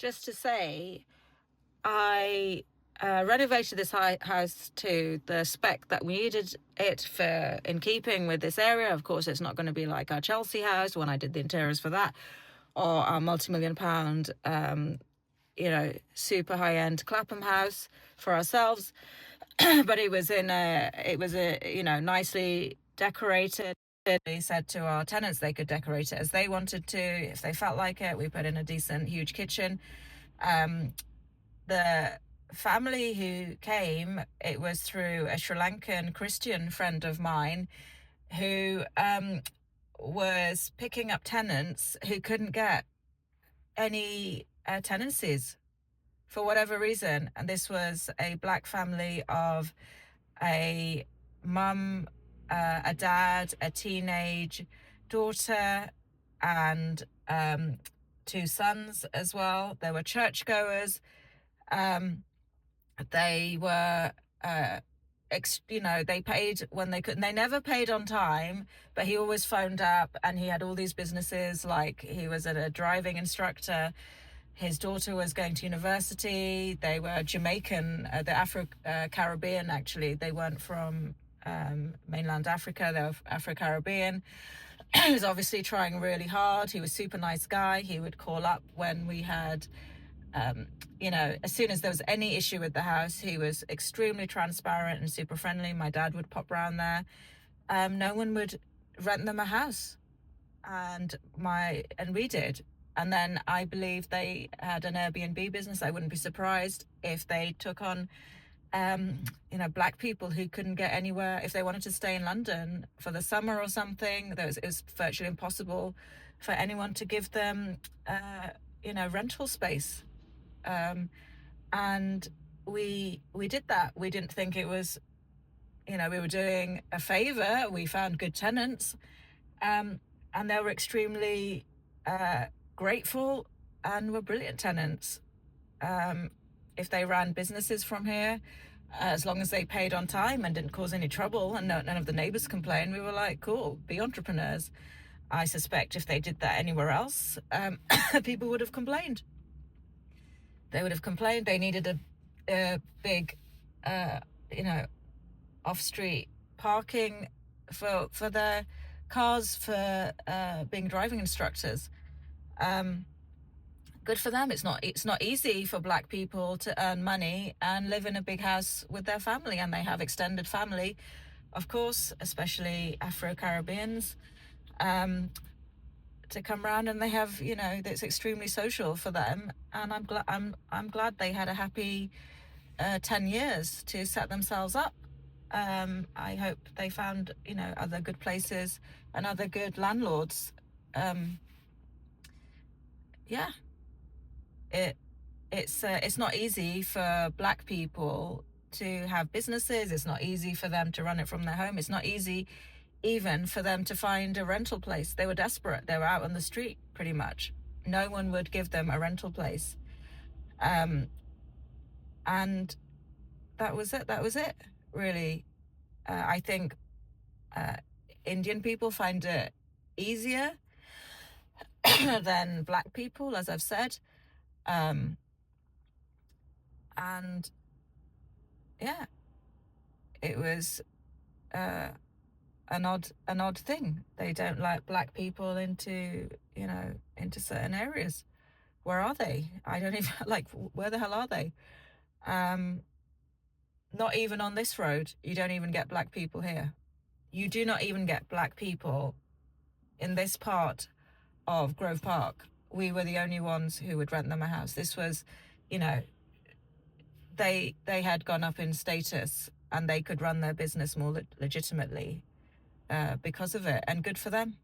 just to say, I renovated this house to the spec that we needed it for, in keeping with this area. Of course, it's not going to be like our Chelsea house when I did the interiors for that, or our multi-million-pound, super high-end Clapham house for ourselves. But it was nicely decorated. We said to our tenants they could decorate it as they wanted to, if they felt like it. We put in a decent, huge kitchen. The family who came, it was through a Sri Lankan Christian friend of mine who was picking up tenants who couldn't get any tenancies for whatever reason. And this was a black family of a mum, a dad, a teenage daughter, and two sons as well. They were churchgoers. They were, they paid when they could. And they never paid on time, but he always phoned up, and he had all these businesses. Like, he was a driving instructor. His daughter was going to university. They were Jamaican, the Afro-Caribbean, actually. They weren't from mainland Africa. They were Afro-Caribbean. He was obviously trying really hard. He was a super nice guy. He would call up when we had, as soon as there was any issue with the house, he was extremely transparent and super friendly. My dad would pop round there. No one would rent them a house. And we did. And then I believe they had an Airbnb business. I wouldn't be surprised if they took on, black people who couldn't get anywhere. If they wanted to stay in London for the summer or something, it was virtually impossible for anyone to give them, rental space. And we did that. We didn't think it was, we were doing a favor. We found good tenants, and they were extremely grateful and were brilliant tenants. If they ran businesses from here, as long as they paid on time and didn't cause any trouble and none of the neighbors complained, we were like, cool, be entrepreneurs. I suspect if they did that anywhere else, people would have complained. They would have complained. They needed a big, off-street parking for their cars for being driving instructors. Good for them. It's not easy for black people to earn money and live in a big house with their family, and they have extended family, of course, especially Afro-Caribbeans, to come around, and they have, it's extremely social for them. And I'm glad they had a happy 10 years to set themselves up. I hope they found, other good places and other good landlords. It's not easy for black people to have businesses. It's not easy for them to run it from their home. It's not easy even for them to find a rental place. They were desperate. They were out on the street pretty much. No one would give them a rental place. And that was it, really. I think Indian people find it easier than black people, as I've said. And yeah, it was an odd thing. They don't let black people into certain areas. Where are they? I don't even where the hell are they? Not even on this road. You don't even get black people here. You do not even get black people in this part of Grove Park. We were the only ones who would rent them a house. This was, they had gone up in status and they could run their business more legitimately because of it, and good for them.